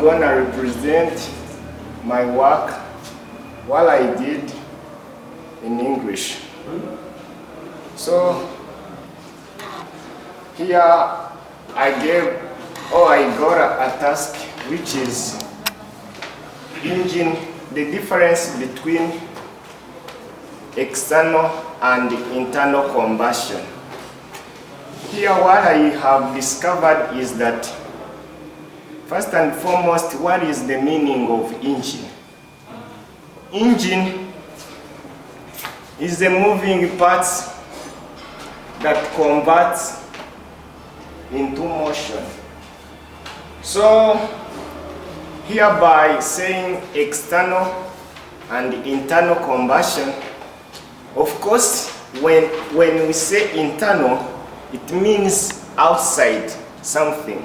gonna represent my work, what I did in English. So here I got a task which is engine, the difference between external and internal combustion. Here what I have discovered is that first and foremost, what is the meaning of engine? Engine is the moving parts that converts into motion. So hereby saying external and internal combustion, of course when we say internal, it means outside something,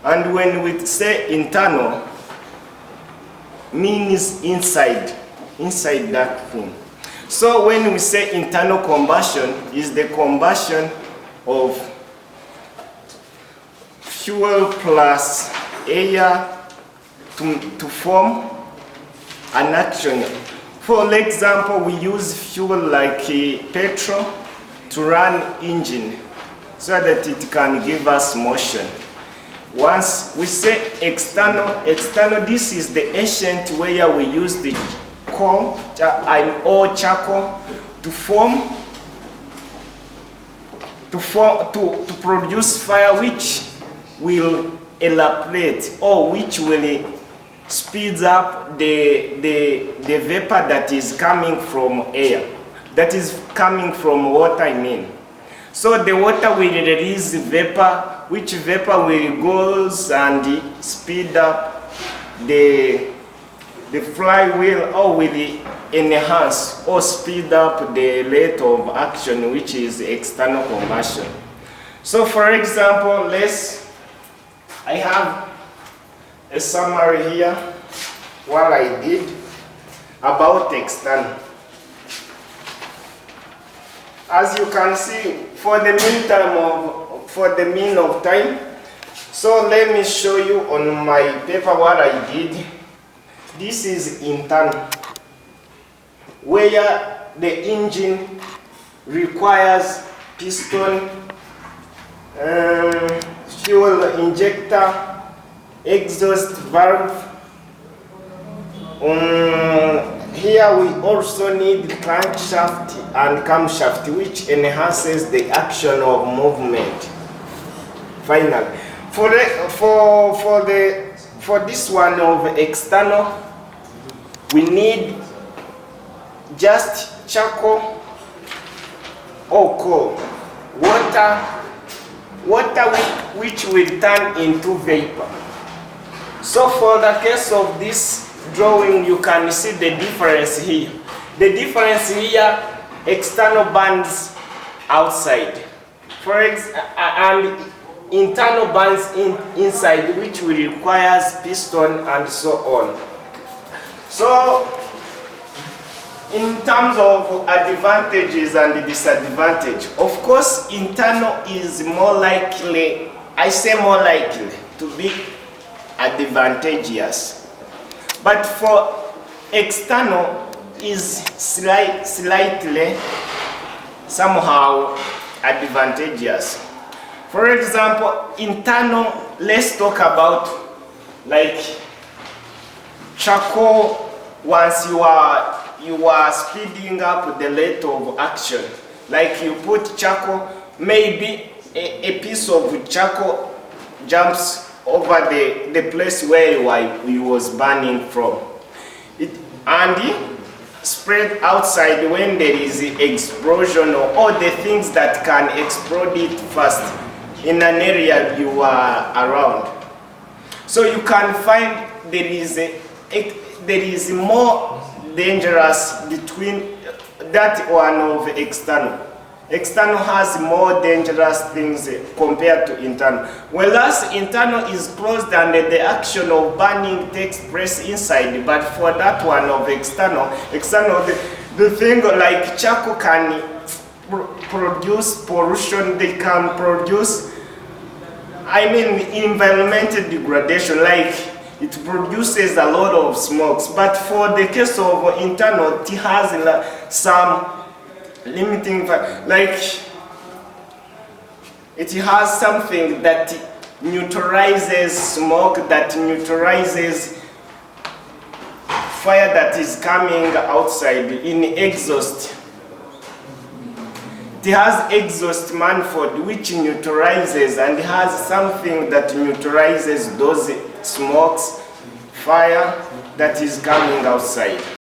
and when we say internal, means inside that thing. So when we say internal combustion, is the combustion of fuel plus air to form an action. For example, we use fuel like petrol to run engine so that it can give us motion. Once we say external, this is the ancient where we use the coal or charcoal to produce fire, which will evaporate or which will speed up the vapor that is coming from air, that is coming from water, I mean. So the water will release vapor, which vapor will go and speed up the flywheel, or will enhance or speed up the rate of action, which is external combustion. So for example, I have a summary here, what I did about external. As you can see, for the mean of time, so let me show you on my paper what I did. This is internal, where the engine requires piston, fuel injector, exhaust valve. Here we also need crankshaft and camshaft, which enhances the action of movement. Finally, for this one of external, we need just charcoal or coal, water which will turn into vapor. So for the case of this drawing, you can see the difference here. The difference here, external burns outside, and internal burns inside, which will require piston and so on. So in terms of advantages and disadvantages, of course internal is more likely, I say more likely, to be advantageous. But for external is slightly somehow advantageous. For example, internal, let's talk about like charcoal. Once you are speeding up the rate of action, like you put charcoal, maybe a piece of charcoal jumps over the place where you was burning from, and spread outside when there is explosion or all the things that can explode it fast in an area you are around. So you can find there is more dangerous between that one of external. External has more dangerous things compared to internal. Whereas internal is closed and the action of burning takes place inside. But for that one of external, the thing like charcoal can produce pollution, they can produce, environmental degradation. Like it produces a lot of smokes. But for the case of internal, it has some limiting, like it has something that neutralizes smoke, that neutralizes fire that is coming outside in exhaust. It has exhaust manifold which neutralizes and has something that neutralizes those smokes, fire that is coming outside.